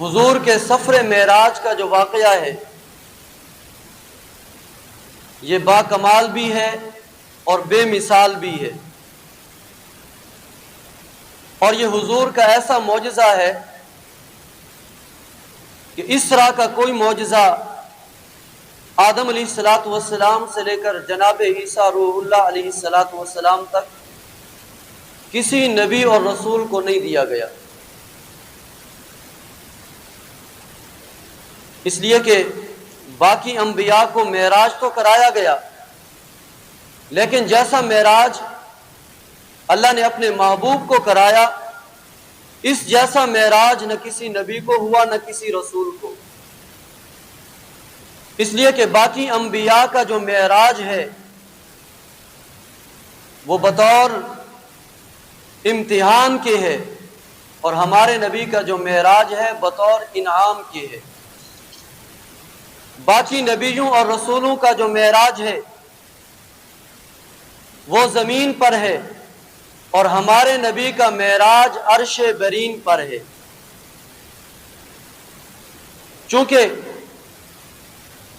حضور کے سفر معراج کا جو واقعہ ہے یہ با کمال بھی ہے اور بے مثال بھی ہے، اور یہ حضور کا ایسا معجزہ ہے کہ اس طرح کا کوئی معجزہ آدم علیہ السلام سے لے کر جناب عیسیٰ روح اللہ علیہ السلام تک کسی نبی اور رسول کو نہیں دیا گیا، اس لیے کہ باقی انبیاء کو معراج تو کرایا گیا، لیکن جیسا معراج اللہ نے اپنے محبوب کو کرایا اس جیسا معراج نہ کسی نبی کو ہوا نہ کسی رسول کو، اس لیے کہ باقی انبیاء کا جو معراج ہے وہ بطور امتحان کے ہے، اور ہمارے نبی کا جو معراج ہے بطور انعام کے ہے۔ باقی نبیوں اور رسولوں کا جو معراج ہے وہ زمین پر ہے، اور ہمارے نبی کا معراج عرش برین پر ہے۔ چونکہ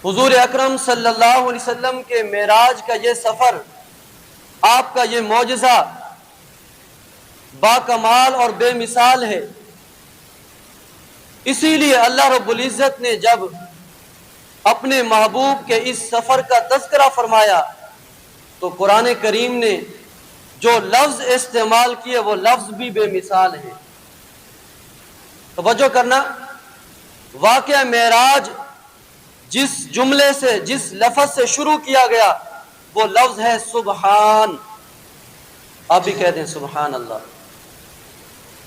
حضور اکرم صلی اللہ علیہ وسلم کے معراج کا یہ سفر، آپ کا یہ معجزہ با کمال اور بے مثال ہے، اسی لیے اللہ رب العزت نے جب اپنے محبوب کے اس سفر کا تذکرہ فرمایا تو قرآن کریم نے جو لفظ استعمال کیے وہ لفظ بھی بے مثال ہے۔ توجہ کرنا، واقعہ معراج جس جملے سے، جس لفظ سے شروع کیا گیا وہ لفظ ہے سبحان۔ آپ بھی کہتے ہیں سبحان اللہ،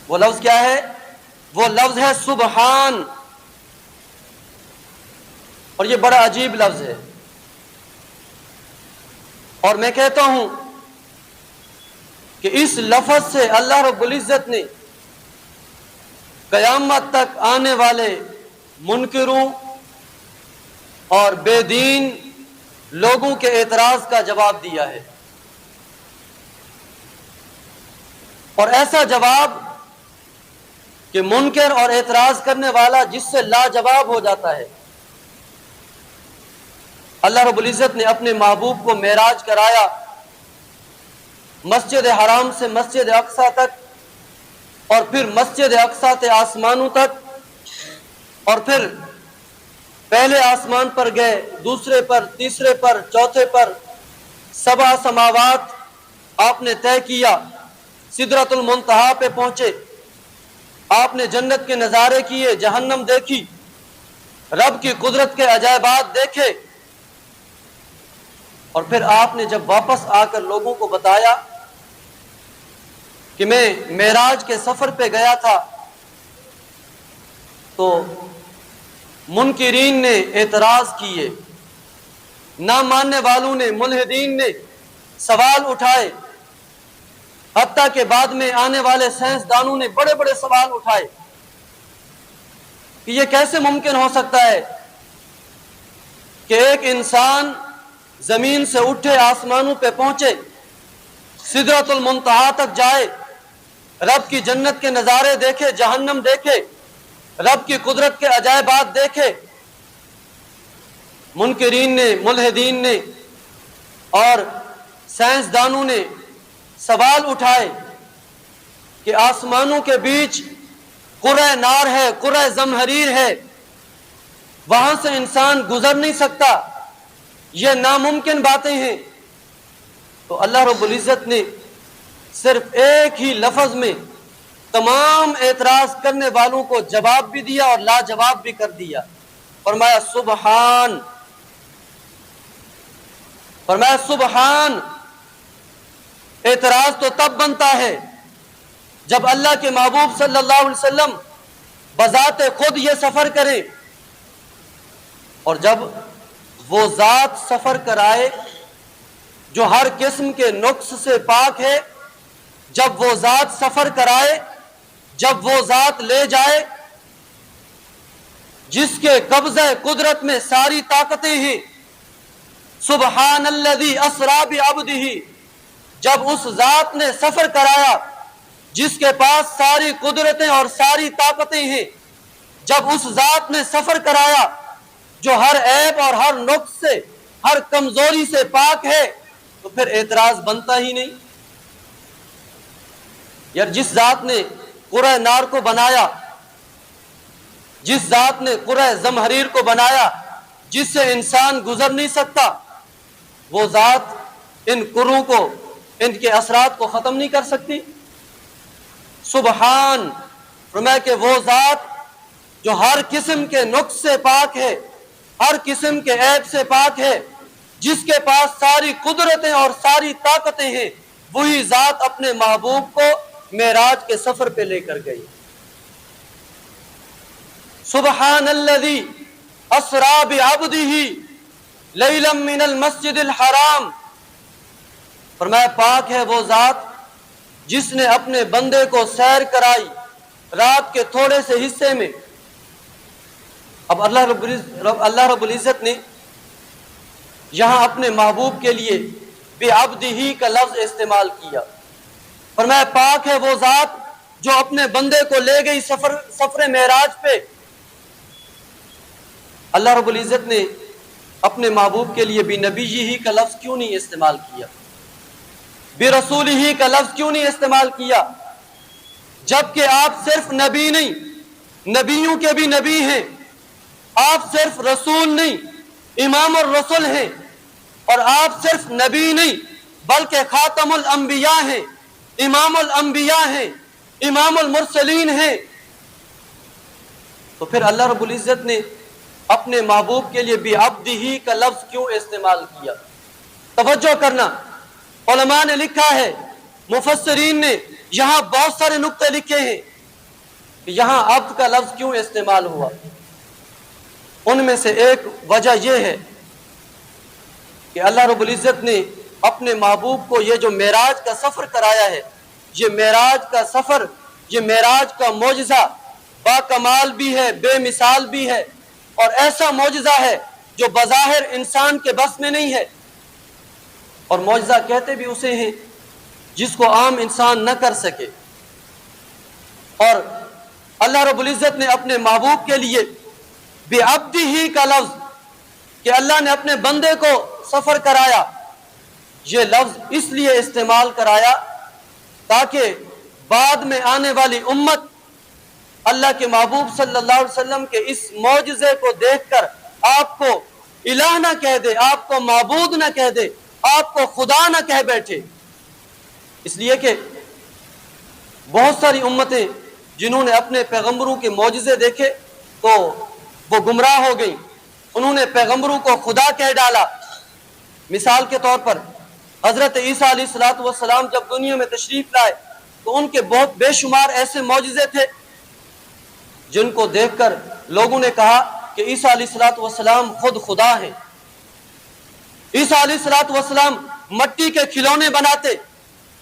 وہ لفظ کیا ہے؟ وہ لفظ ہے سبحان، اور یہ بڑا عجیب لفظ ہے، اور میں کہتا ہوں کہ اس لفظ سے اللہ رب العزت نے قیامت تک آنے والے منکروں اور بے دین لوگوں کے اعتراض کا جواب دیا ہے، اور ایسا جواب کہ منکر اور اعتراض کرنے والا جس سے لاجواب ہو جاتا ہے۔ اللہ رب العزت نے اپنے محبوب کو معراج کرایا مسجد حرام سے مسجد اقصیٰ تک، اور پھر مسجد اقصیٰ سے آسمانوں تک، اور پھر پہلے آسمان پر گئے، دوسرے پر، تیسرے پر، چوتھے پر، 7 سماوات آپ نے طے کیا، سدرۃ المنتہا پہ پہنچے، آپ نے جنت کے نظارے کیے، جہنم دیکھی، رب کی قدرت کے عجائبات دیکھے، اور پھر آپ نے جب واپس آ کر لوگوں کو بتایا کہ میں معراج کے سفر پہ گیا تھا، تو منکرین نے اعتراض کیے، نہ ماننے والوں نے، ملحدین نے سوال اٹھائے، حتیٰ کہ بعد میں آنے والے سائنسدانوں نے بڑے بڑے سوال اٹھائے کہ یہ کیسے ممکن ہو سکتا ہے کہ ایک انسان زمین سے اٹھے، آسمانوں پہ پہنچے، سدرۃ المنتہا تک جائے، رب کی جنت کے نظارے دیکھے، جہنم دیکھے، رب کی قدرت کے عجائبات دیکھے۔ منکرین نے، ملحدین نے اور سائنسدانوں نے سوال اٹھائے کہ آسمانوں کے بیچ قرہ نار ہے، قرہ زمہریر ہے، وہاں سے انسان گزر نہیں سکتا، یہ ناممکن باتیں ہیں۔ تو اللہ رب العزت نے صرف ایک ہی لفظ میں تمام اعتراض کرنے والوں کو جواب بھی دیا اور لاجواب بھی کر دیا، فرمایا سبحان، فرمایا سبحان۔ اعتراض تو تب بنتا ہے جب اللہ کے محبوب صلی اللہ علیہ وسلم بذات خود یہ سفر کرے، اور جب وہ ذات سفر کرائے جو ہر قسم کے نقص سے پاک ہے، جب وہ ذات سفر کرائے، جب وہ ذات لے جائے جس کے قبضہ قدرت میں ساری طاقتیں ہیں، سبحان الذی اسری بعبدہ، جب اس ذات نے سفر کرایا جس کے پاس ساری قدرتیں اور ساری طاقتیں ہیں، جب اس ذات نے سفر کرایا جو ہر عیب اور ہر نقص سے، ہر کمزوری سے پاک ہے، تو پھر اعتراض بنتا ہی نہیں۔ یار جس ذات نے قرہ نار کو بنایا، جس ذات نے قرہ زمہریر کو بنایا جس سے انسان گزر نہیں سکتا، وہ ذات ان قروں کو، ان کے اثرات کو ختم نہیں کر سکتی؟ سبحان، فرمایا کہ وہ ذات جو ہر قسم کے نقص سے پاک ہے، ہر قسم کے عیب سے پاک ہے، جس کے پاس ساری قدرتیں اور ساری طاقتیں ہیں، وہی ذات اپنے محبوب کو معراج کے سفر پہ لے کر گئی۔ سبحان الذی اسری بعبدہ لیلا من المسجد الحرام، فرمایا پاک ہے وہ ذات جس نے اپنے بندے کو سیر کرائی رات کے تھوڑے سے حصے میں۔ اب اللہ رب العزت نے یہاں اپنے محبوب کے لیے بعبدہ کا لفظ استعمال کیا، فرمایا پاک ہے وہ ذات جو اپنے بندے کو لے گئی سفر معراج پہ۔ اللہ رب العزت نے اپنے محبوب کے لیے بنبیہ کا لفظ کیوں نہیں استعمال کیا، برسولہ کا لفظ کیوں نہیں استعمال کیا؟ جبکہ آپ صرف نبی نہیں، نبیوں کے بھی نبی ہیں، آپ صرف رسول نہیں، امام الرسل ہیں، اور آپ صرف نبی نہیں بلکہ خاتم الانبیاء ہیں، امام الانبیاء ہیں، امام المرسلین ہیں۔ تو پھر اللہ رب العزت نے اپنے محبوب کے لیے بعبدہ کا لفظ کیوں استعمال کیا؟ توجہ کرنا، علماء نے لکھا ہے، مفسرین نے یہاں بہت سارے نقطے لکھے ہیں کہ یہاں عبد کا لفظ کیوں استعمال ہوا۔ ان میں سے ایک وجہ یہ ہے کہ اللہ رب العزت نے اپنے محبوب کو یہ جو معراج کا سفر کرایا ہے، یہ معراج کا سفر، یہ معراج کا معجزہ با کمال بھی ہے، بے مثال بھی ہے، اور ایسا معجزہ ہے جو بظاہر انسان کے بس میں نہیں ہے۔ اور معجزہ کہتے بھی اسے ہیں جس کو عام انسان نہ کر سکے۔ اور اللہ رب العزت نے اپنے محبوب کے لیے بعبدہ کا لفظ، کہ اللہ نے اپنے بندے کو سفر کرایا، یہ لفظ اس لیے استعمال کرایا تاکہ بعد میں آنے والی امت اللہ کے محبوب صلی اللہ علیہ وسلم کے اس معجزے کو دیکھ کر آپ کو الہ نہ کہہ دے، آپ کو معبود نہ کہہ دے، آپ کو خدا نہ کہہ بیٹھے۔ اس لیے کہ بہت ساری امتیں جنہوں نے اپنے پیغمبروں کے معجزے دیکھے تو وہ گمراہ ہو گئیں، انہوں نے پیغمبروں کو خدا کہہ ڈالا۔ مثال کے طور پر حضرت عیسیٰ علیہ السلام جب دنیا میں تشریف لائے تو ان کے بہت بے شمار ایسے معجزے تھے جن کو دیکھ کر لوگوں نے کہا کہ عیسیٰ علیہ السلام خود خدا ہیں۔ عیسیٰ علیہ السلام مٹی کے کھلونے بناتے،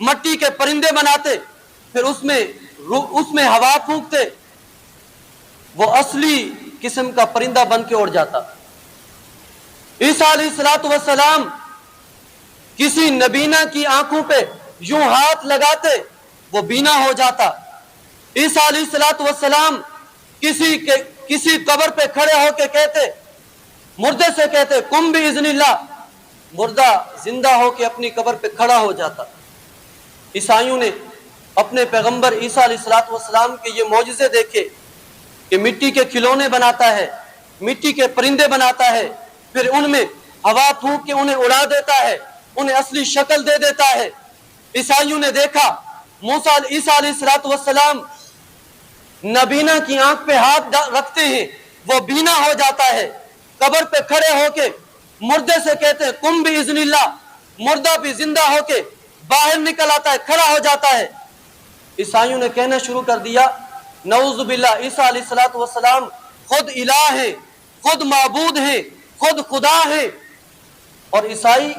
مٹی کے پرندے بناتے، پھر اس میں ہوا پھونکتے، وہ اصلی قسم کا پرندہ بن کے اڑ جاتا۔ عیسیٰ علیہ السلام کسی نبینا کی آنکھوں پہ یوں ہاتھ لگاتے، وہ بینا ہو جاتا۔ عیسیٰ علیہ السلام کسی قبر پہ کھڑے ہو کے کہتے، مردے سے کہتے کم باذن اللہ، مردہ زندہ ہو کے اپنی قبر پہ کھڑا ہو جاتا۔ عیسائیوں نے اپنے پیغمبر عیسیٰ علیہ السلام کے یہ معجزے دیکھے کہ مٹی کے کھلونے بناتا ہے، مٹی کے پرندے بناتا ہے، پھر ان میں ہوا پھونک کے انہیں اڑا دیتا ہے، انہیں اصلی شکل دے دیتا ہے۔ عیسائیوں نے دیکھا عیسیٰ علیہ السلام نبینا کی آنکھ پہ ہاتھ رکھتے ہیں، وہ بینا ہو جاتا ہے، قبر پہ کھڑے ہو کے مردے سے کہتے ہیں کم باذن اللہ، مردہ بھی زندہ ہو کے باہر نکل آتا ہے، کھڑا ہو جاتا ہے۔ عیسائیوں نے کہنا شروع کر دیا نعوذ باللہ عیسیٰ علیہ السلام خود الہ ہیں، خود معبود ہیں، خود خدا ہیں۔ اور عیسائی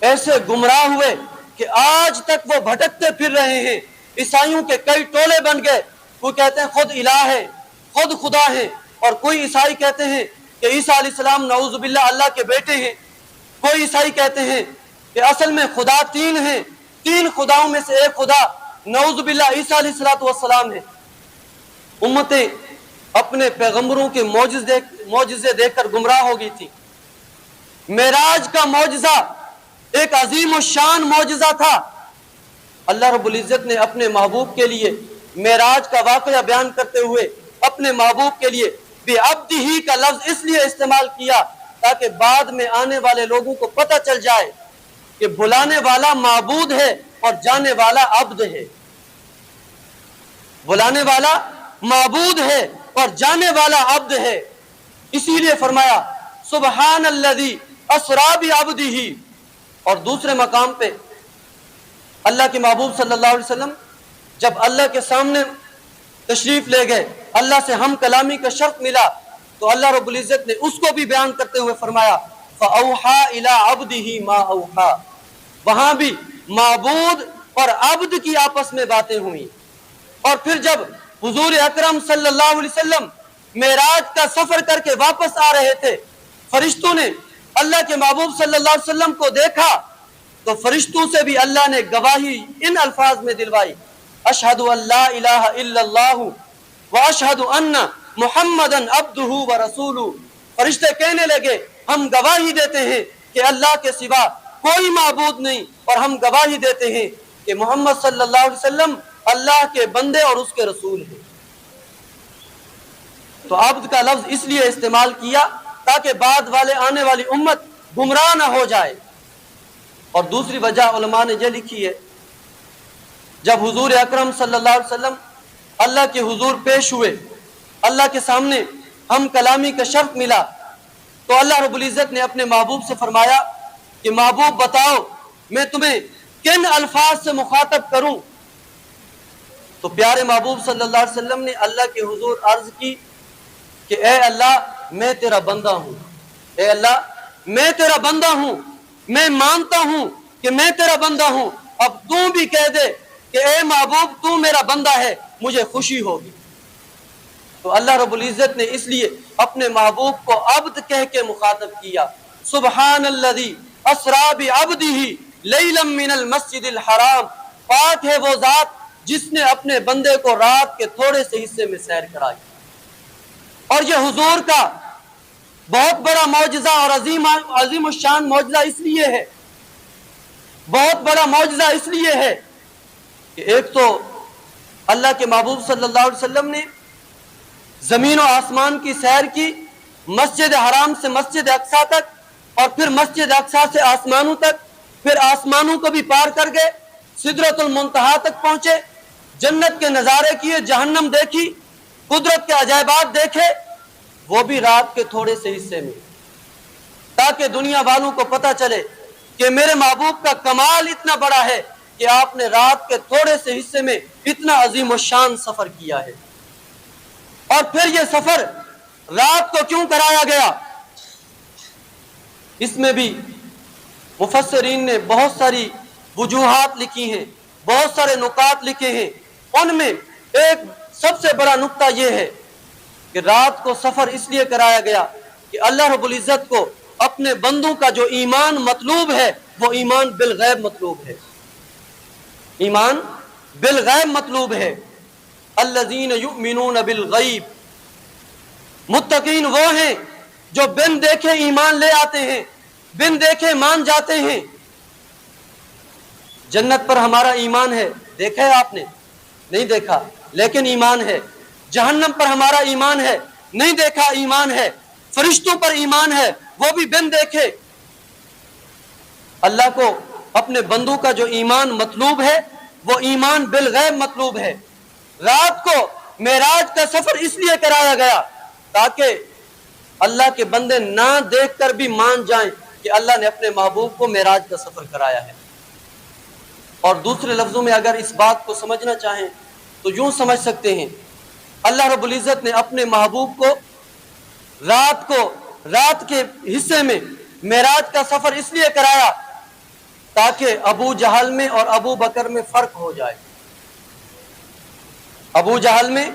ایسے گمراہ ہوئے کہ آج تک وہ بھٹکتے پھر رہے ہیں۔ عیسائیوں کے کئی ٹولے بن گئے، وہ کہتے ہیں خود الہ ہے، خود خدا ہے، اور کوئی عیسائی کہتے ہیں کہ عیسیٰ علیہ السلام نعوذ باللہ اللہ کے بیٹے ہیں، کوئی عیسائی کہتے ہیں کہ اصل میں خدا تین ہیں، تین خداؤں میں سے ایک خدا نعوذ باللہ عیسیٰ علیہ السلام ہے۔ امتیں اپنے پیغمبروں کے معجزے دیکھ کر گمراہ ہو گئی تھی۔ معراج کا معجزہ ایک عظیم الشان معجزہ تھا۔ اللہ رب العزت نے اپنے محبوب کے لیے معراج کا واقعہ بیان کرتے ہوئے اپنے محبوب کے لیے بعبدہ کا لفظ اس لیے استعمال کیا تاکہ بعد میں آنے والے لوگوں کو پتہ چل جائے کہ بلانے والا معبود ہے اور جانے والا عبد ہے۔ بلانے والا معبود ہے اور جانے والا عبد ہے۔ اسی لیے فرمایا سبحان الذی اسری بعبدہ۔ اور دوسرے مقام پہ اللہ کے محبوب صلی اللہ علیہ وسلم جب اللہ کے سامنے تشریف لے گئے، اللہ سے ہم کلامی کا شرط ملا، تو اللہ رب العزت نے اس کو بھی بیان کرتے ہوئے فرمایا فَأَوْحَا إِلَىٰ عَبْدِهِ مَا أَوْحَا۔ وہاں بھی معبود اور عبد کی آپس میں باتیں ہوئیں۔ اور پھر جب حضور اکرم صلی اللہ علیہ وسلم معراج کا سفر کر کے واپس آ رہے تھے، فرشتوں نے اللہ کے محبوب صلی اللہ علیہ وسلم کو دیکھا تو فرشتوں سے بھی اللہ نے گواہی ان الفاظ میں دلوائی اشہد ان لا الہ الا اللہ واشہد ان محمدن عبدہ ورسولہ۔ فرشتے کہنے لگے ہم گواہی دیتے ہیں کہ اللہ کے سوا کوئی معبود نہیں، اور ہم گواہی دیتے ہیں کہ محمد صلی اللہ علیہ وسلم اللہ کے بندے اور اس کے رسول ہیں۔ تو عبد کا لفظ اس لیے استعمال کیا تاکہ بعد والے آنے والی امت گمراہ نہ ہو جائے۔ اور دوسری وجہ علماء نے یہ لکھی ہے، جب حضور اکرم صلی اللہ علیہ وسلم اللہ کے حضور پیش ہوئے، اللہ کے سامنے ہم کلامی کا شرط ملا، تو اللہ رب العزت نے اپنے محبوب سے فرمایا کہ محبوب بتاؤ میں تمہیں کن الفاظ سے مخاطب کروں؟ تو پیارے محبوب صلی اللہ علیہ وسلم نے اللہ کے حضور عرض کی کہ اے اللہ میں تیرا بندہ ہوں، اے اللہ میں تیرا بندہ ہوں، میں مانتا ہوں کہ میں تیرا بندہ ہوں، اب تو بھی کہہ دے کہ اے محبوب تو میرا بندہ ہے، مجھے خوشی ہوگی۔ تو اللہ رب العزت نے اس لیے اپنے محبوب کو عبد کہہ کے مخاطب کیا۔ سبحان الذی اسری بعبدہ لیلا من المسجد الحرام۔ پاک ہے وہ ذات جس نے اپنے بندے کو رات کے تھوڑے سے حصے میں سیر کرائی۔ اور یہ حضور کا بہت بڑا معجزہ اور عظیم الشان معجزہ اس لیے ہے، بہت بڑا معجزہ اس لیے ہے کہ ایک تو اللہ کے محبوب صلی اللہ علیہ وسلم نے زمین و آسمان کی سیر کی، مسجد حرام سے مسجد اقصیٰ تک، اور پھر مسجد اقصیٰ سے آسمانوں تک، پھر آسمانوں کو بھی پار کر گئے، سدرۃ المنتہا تک پہنچے، جنت کے نظارے کیے، جہنم دیکھی، قدرت کے عجائبات دیکھے، وہ بھی رات کے تھوڑے سے حصے میں، تاکہ دنیا والوں کو پتہ چلے کہ میرے محبوب کا کمال اتنا بڑا ہے کہ آپ نے رات کے تھوڑے سے حصے میں اتنا عظیم الشان سفر کیا ہے۔ اور پھر یہ سفر رات کو کیوں کرایا گیا؟ اس میں بھی مفسرین نے بہت ساری وجوہات لکھی ہیں، بہت سارے نکات لکھے ہیں۔ ان میں ایک سب سے بڑا نقطہ یہ ہے کہ رات کو سفر اس لیے کرایا گیا کہ اللہ رب العزت کو اپنے بندوں کا جو ایمان مطلوب ہے وہ ایمان بالغیب مطلوب ہے، ایمان بالغیب مطلوب ہے۔ الذین یؤمنون بالغیب، متقین وہ ہیں جو بن دیکھے ایمان لے آتے ہیں، بن دیکھے مان جاتے ہیں۔ جنت پر ہمارا ایمان ہے، دیکھا ہے آپ نے؟ نہیں دیکھا، لیکن ایمان ہے۔ جہنم پر ہمارا ایمان ہے، نہیں دیکھا، ایمان ہے۔ فرشتوں پر ایمان ہے، وہ بھی بن دیکھے۔ اللہ کو اپنے بندوں کا جو ایمان مطلوب ہے وہ ایمان بالغیب مطلوب ہے۔ رات کو معراج کا سفر اس لیے کرایا گیا تاکہ اللہ کے بندے نہ دیکھ کر بھی مان جائیں کہ اللہ نے اپنے محبوب کو معراج کا سفر کرایا ہے۔ اور دوسرے لفظوں میں اگر اس بات کو سمجھنا چاہیں تو یوں سمجھ سکتے ہیں، اللہ رب العزت نے اپنے محبوب کو رات کے حصے میں معراج کا سفر اس لیے کرایا تاکہ ابو جہل میں اور ابو بکر میں فرق ہو جائے، ابو جہل میں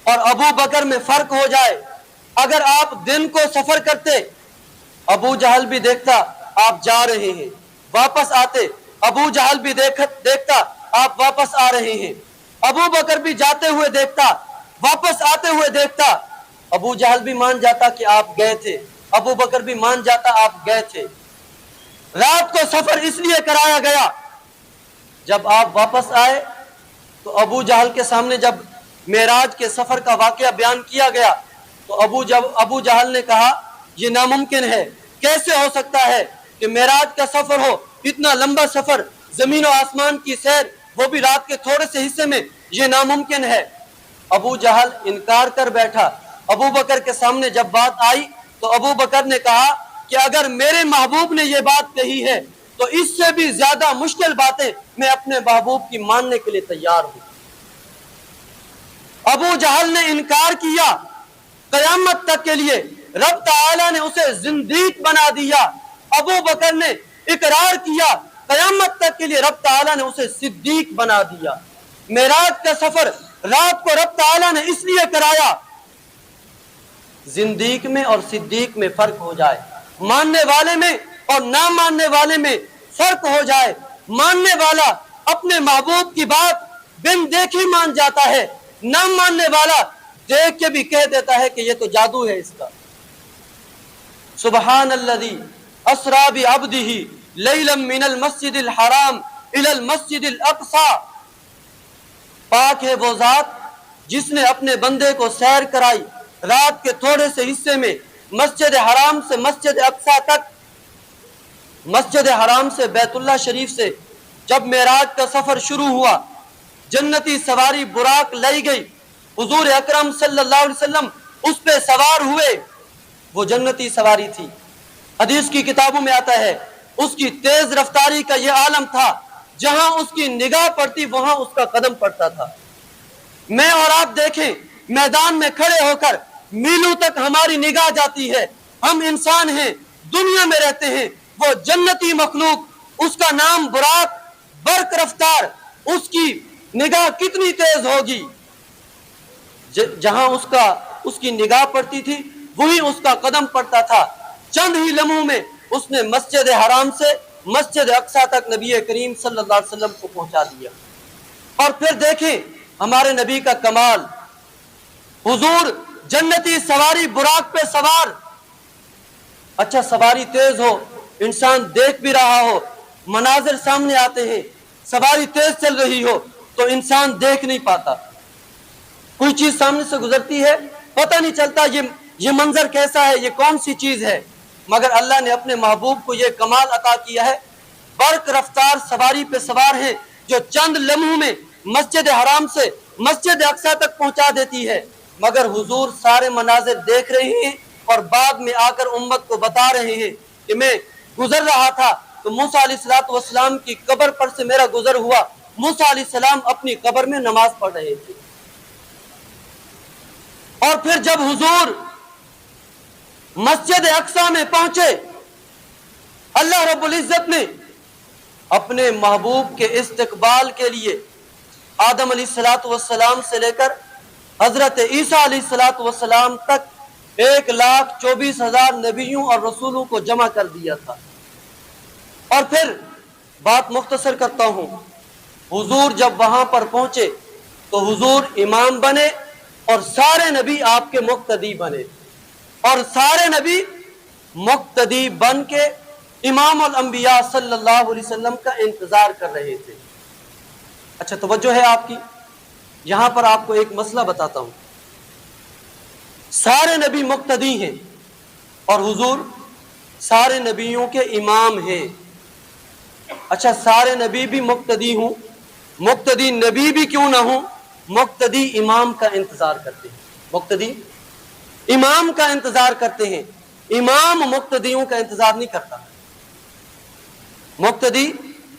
اور ابو بکر میں فرق ہو جائے۔ اگر آپ دن کو سفر کرتے، ابو جہل بھی دیکھتا آپ جا رہے ہیں، واپس آتے، ابو جہل بھی دیکھتا آپ واپس آ رہے ہیں، ابو بکر بھی جاتے ہوئے دیکھتا، واپس آتے ہوئے دیکھتا، ابو جہل بھی مان جاتا کہ آپ گئے تھے، ابو بکر بھی مان جاتا آپ گئے تھے۔ رات کو سفر اس لیے کرایا گیا، جب آپ واپس آئے تو ابو جہل کے سامنے جب معراج کے سفر کا واقعہ بیان کیا گیا تو ابو جہل نے کہا یہ ناممکن ہے، کیسے ہو سکتا ہے کہ معراج کا سفر ہو، اتنا لمبا سفر، زمین و آسمان کی سیر، وہ بھی رات کے تھوڑے سے حصے میں، یہ ناممکن ہے۔ ابو جہل انکار کر بیٹھا۔ ابو بکر کے سامنے جب بات آئی تو ابو بکر نے کہا کہ اگر میرے محبوب نے یہ بات کہی ہے تو اس سے بھی زیادہ مشکل باتیں میں اپنے محبوب کی ماننے کے لیے تیار ہوں۔ ابو جہل نے انکار کیا، قیامت تک کے لیے رب تعالی نے اسے زندیق بنا دیا۔ ابو بکر نے اقرار کیا، قیامت تک کے لیے رب تعالی نے اسے صدیق بنا دیا۔ معراج کا سفر رات کو رب تعالی نے اس لیے کرایا، زندیق میں اور صدیق میں فرق ہو جائے، ماننے والے میں اور نہ ماننے والے میں فرق ہو جائے۔ ماننے والا اپنے محبوب کی بات بن دیکھی مان جاتا ہے، نہ ماننے والا دیکھ کے بھی کہہ دیتا ہے کہ یہ تو جادو ہے اس کا۔ سبحان الذی اسری بعبدہ لیلا من المسجد الحرام الی المسجد الاقصی، پاک ہے وہ ذات جس نے اپنے بندے کو سیر کرائی رات کے تھوڑے سے حصے میں، مسجد حرام سے مسجد اقصی تک، مسجد حرام سے بیت اللہ شریف سے جب معراج کا سفر شروع ہوا، جنتی سواری براق لائی گئی، حضور اکرم صلی اللہ علیہ وسلم اس پہ سوار ہوئے، وہ جنتی سواری تھی۔ حدیث کی کتابوں میں آتا ہے اس کی تیز رفتاری کا یہ عالم تھا، جہاں اس کی نگاہ پڑتی وہاں اس کا قدم پڑتا تھا۔ میں اور آپ دیکھیں، میدان میں کھڑے ہو کر میلوں تک ہماری نگاہ جاتی ہے۔ ہم انسان ہیں، دنیا میں رہتے ہیں، وہ جنتی مخلوق، اس کا نام براق، برق رفتار، اس کی نگاہ کتنی تیز ہوگی، جہاں اس کی نگاہ پڑتی تھی وہی اس کا قدم پڑتا تھا۔ چند ہی لمحوں میں اس نے مسجد حرام سے مسجد اقصی تک نبی کریم صلی اللہ علیہ وسلم کو پہنچا دیا۔ اور پھر دیکھیں ہمارے نبی کا کمال، حضور جنتی سواری براق پہ سوار، اچھا سواری تیز ہو، انسان دیکھ بھی رہا ہو، مناظر سامنے آتے ہیں، سواری تیز چل رہی ہو تو انسان دیکھ نہیں پاتا، کوئی چیز سامنے سے گزرتی ہے پتہ نہیں چلتا یہ منظر کیسا ہے، یہ کون سی چیز ہے، مگر اللہ نے اپنے محبوب کو یہ کمال عطا کیا ہے، برق رفتار سواری پہ سوار ہیں جو چند لمحوں میں مسجد حرام سے مسجد اقصی تک پہنچا دیتی ہے، مگر حضور سارے مناظر دیکھ رہے ہیں اور بعد میں آ کر امت کو بتا رہے ہیں کہ میں گزر رہا تھا تو موسیٰ علیہ السلام کی قبر پر سے میرا گزر ہوا، موسیٰ علیہ السلام اپنی قبر میں نماز پڑھ رہے تھے۔ اور پھر جب حضور مسجد اقصی میں پہنچے، اللہ رب العزت نے اپنے محبوب کے استقبال کے لیے آدم علیہ السلام سے لے کر حضرت عیسیٰ علیہ السلام تک 1,24,000 نبیوں اور رسولوں کو جمع کر دیا تھا۔ اور پھر بات مختصر کرتا ہوں، حضور جب وہاں پر پہنچے تو حضور امام بنے اور سارے نبی آپ کے مقتدی بنے، اور سارے نبی مقتدی بن کے امام الانبیاء صلی اللہ علیہ وسلم کا انتظار کر رہے تھے۔ اچھا توجہ ہے آپ کی، یہاں پر آپ کو ایک مسئلہ بتاتا ہوں، سارے نبی مقتدی ہیں اور حضور سارے نبیوں کے امام ہیں۔ اچھا سارے نبی بھی مقتدی ہوں، مقتدی نبی بھی کیوں نہ ہوں، مقتدی امام کا انتظار کرتے ہیں، مقتدی امام کا انتظار کرتے ہیں، امام مقتدیوں کا انتظار نہیں کرتا، مقتدی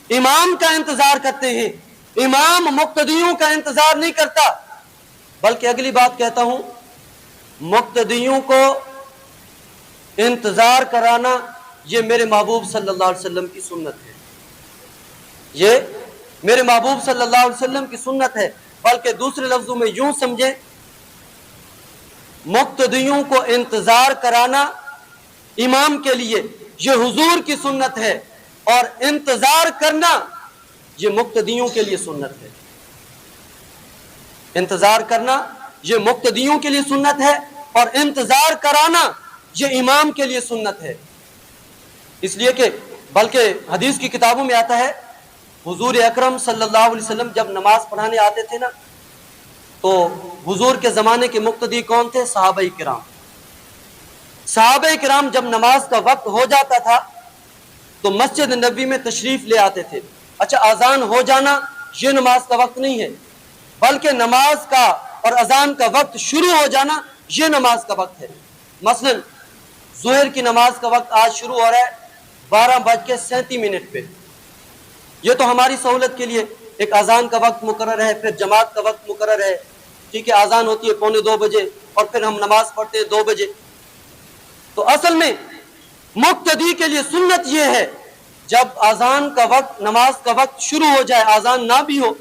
امام کا انتظار کرتے ہیں، امام مقتدیوں کا انتظار نہیں کرتا۔ بلکہ اگلی بات کہتا ہوں، مقتدیوں کو انتظار کرانا یہ میرے محبوب صلی اللہ علیہ وسلم کی سنت ہے، یہ میرے محبوب صلی اللہ علیہ وسلم کی سنت ہے۔ بلکہ دوسرے لفظوں میں یوں سمجھیں، مقتدیوں کو انتظار کرانا امام کے لیے یہ حضور کی سنت ہے، اور انتظار کرنا یہ مقتدیوں کے لیے سنت ہے۔ انتظار کرنا یہ مقتدیوں کے لیے سنت ہے اور انتظار کرانا یہ امام کے لیے سنت ہے۔ اس لیے کہ بلکہ حدیث کی کتابوں میں آتا ہے حضور اکرم صلی اللہ علیہ وسلم جب نماز پڑھانے آتے تھے نا تو حضور کے زمانے کے مقتدی کون تھے؟ صحابہ کرام۔ صحابہ کرام جب نماز کا وقت ہو جاتا تھا تو مسجد نبوی میں تشریف لے آتے تھے۔ اچھا، اذان ہو جانا یہ نماز کا وقت نہیں ہے، بلکہ نماز کا اور اذان کا وقت شروع ہو جانا یہ نماز کا وقت ہے۔ مثلا ظہر کی نماز کا وقت آج شروع ہو رہا ہے 12:37 پہ۔ یہ تو ہماری سہولت کے لیے ایک اذان کا وقت مقرر ہے، پھر جماعت کا وقت مقرر ہے، ٹھیک ہے، اذان ہوتی ہے 1:45 اور پھر ہم نماز پڑھتے ہیں 2 بجے۔ تو اصل میں مقتدی کے لیے سنت یہ ہے جب اذان کا وقت، نماز کا وقت شروع ہو جائے، اذان نہ بھی ہو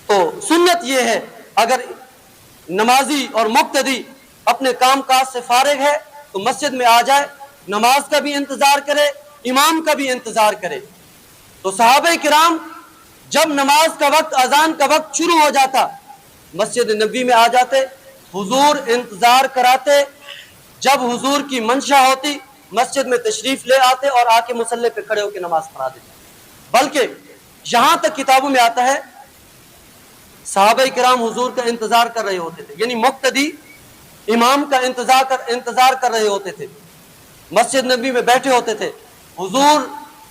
تو سنت یہ ہے اگر نمازی اور مقتدی اپنے کام کاج سے فارغ ہے تو مسجد میں آ جائے، نماز کا بھی انتظار کرے، امام کا بھی انتظار کرے۔ تو صحابہ کرام جب نماز کا وقت، اذان کا وقت شروع ہو جاتا مسجد نبوی میں آ جاتے، حضور انتظار کراتے، جب حضور کی منشا ہوتی مسجد میں تشریف لے آتے اور آ کے مصلی پہ کھڑے ہو کے نماز پڑھا دیتے۔ بلکہ یہاں تک کتابوں میں آتا ہے صحابہ کرام حضور کا انتظار کر رہے ہوتے تھے، یعنی مقتدی امام کا انتظار کر رہے ہوتے تھے، مسجد نبوی میں بیٹھے ہوتے تھے، حضور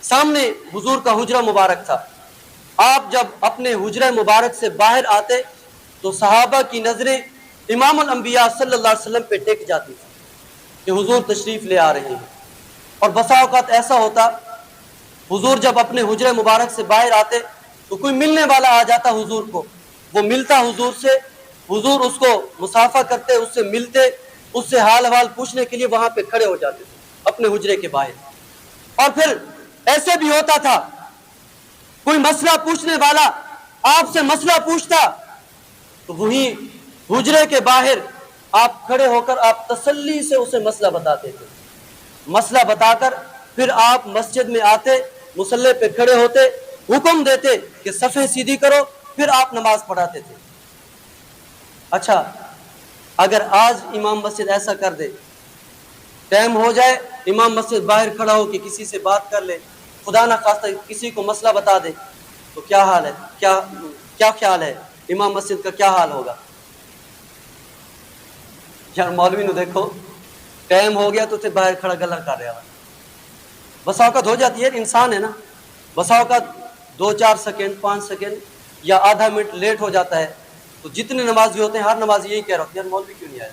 سامنے، حضور کا حجرہ مبارک تھا۔ آپ جب اپنے حجرہ مبارک سے باہر آتے تو صحابہ کی نظریں امام الانبیاء صلی اللہ علیہ وسلم پہ ٹک جاتی تھی کہ حضور تشریف لے آ رہے ہیں۔ اور بسا اوقات ایسا ہوتا حضور جب اپنے حجرہ مبارک سے باہر آتے تو کوئی ملنے والا آ جاتا حضور کو، وہ ملتا حضور سے، حضور اس کو مصافحہ کرتے، اس سے ملتے، اس سے حال حوال پوچھنے کے لیے وہاں پہ کھڑے ہو جاتے تھے اپنے حجرے کے باہر۔ اور پھر ایسے بھی ہوتا تھا کوئی مسئلہ پوچھنے والا آپ سے مسئلہ پوچھتا تو وہیں حجرے کے باہر آپ کھڑے ہو کر آپ تسلی سے اسے مسئلہ بتاتے تھے، مسئلہ بتا کر پھر آپ مسجد میں آتے، مصلی پہ کھڑے ہوتے، حکم دیتے کہ صفیں سیدھی کرو، پھر آپ نماز پڑھاتے تھے۔ اچھا، اگر آج امام مسجد ایسا کر دے، ٹائم ہو جائے امام مسجد باہر کھڑا ہو کہ کسی سے بات کر لے، خدا نہ خواستہ کسی کو مسئلہ بتا دے، تو کیا حال ہے؟ کیا خیال ہے امام مسجد کا کیا حال ہوگا؟ یار مولوی نو دیکھو ٹائم ہو گیا تو تے باہر کھڑا گلا کر رہا ہے۔ بسا اوقات ہو جاتی ہے، انسان ہے نا، بسا اوقات 2-4 سیکنڈ 5 سیکنڈ یا آدھا منٹ لیٹ ہو جاتا ہے تو جتنے نمازی ہوتے ہیں ہر نمازی یہی کہہ رہا ہوتا ہے یار مولوی کیوں نہیں آیا؟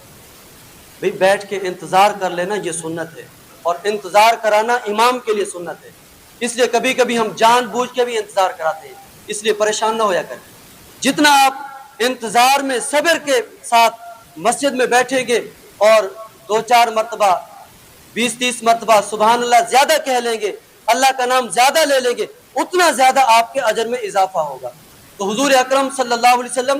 بھئی بیٹھ کے انتظار کر لینا یہ سنت ہے، اور انتظار کرانا امام کے لیے سنت ہے۔ اس لیے کبھی کبھی ہم جان بوجھ کے بھی انتظار کراتے ہیں، اس لیے پریشان نہ ہویا کریں۔ جتنا آپ انتظار میں صبر کے ساتھ مسجد میں بیٹھیں گے اور 2-4 مرتبہ 20-30 مرتبہ سبحان اللہ زیادہ کہہ لیں گے، اللہ کا نام زیادہ لے لیں گے، اتنا زیادہ آپ کے اجر میں اضافہ ہوگا۔ تو حضور اکرم صلی اللہ علیہ وسلم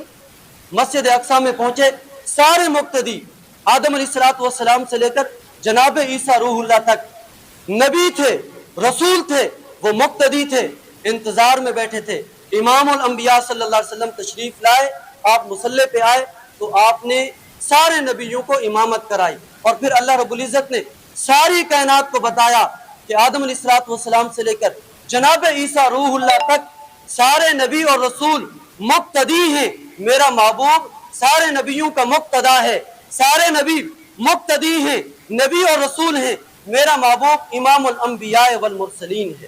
مسجد اقصی میں پہنچے، سارے مقتدی آدم علیہ السلام سے لے کر جناب عیسیٰ روح اللہ تک نبی تھے، رسول تھے، وہ مقتدی تھے، انتظار میں بیٹھے تھے۔ امام الانبیاء صلی اللہ علیہ وسلم تشریف لائے، آپ مصلی پہ آئے تو آپ نے سارے نبیوں کو امامت کرائی، اور پھر اللہ رب العزت نے ساری کائنات کو بتایا کہ آدم علیہ السلام سے لے کر جناب عیسیٰ روح اللہ تک سارے نبی اور رسول مقتدی ہیں، میرا محبوب سارے نبیوں کا مقتدا ہے، سارے نبی مقتدی ہیں، نبی اور رسول ہیں، میرا محبوب امام الانبیاء والمرسلین ہے۔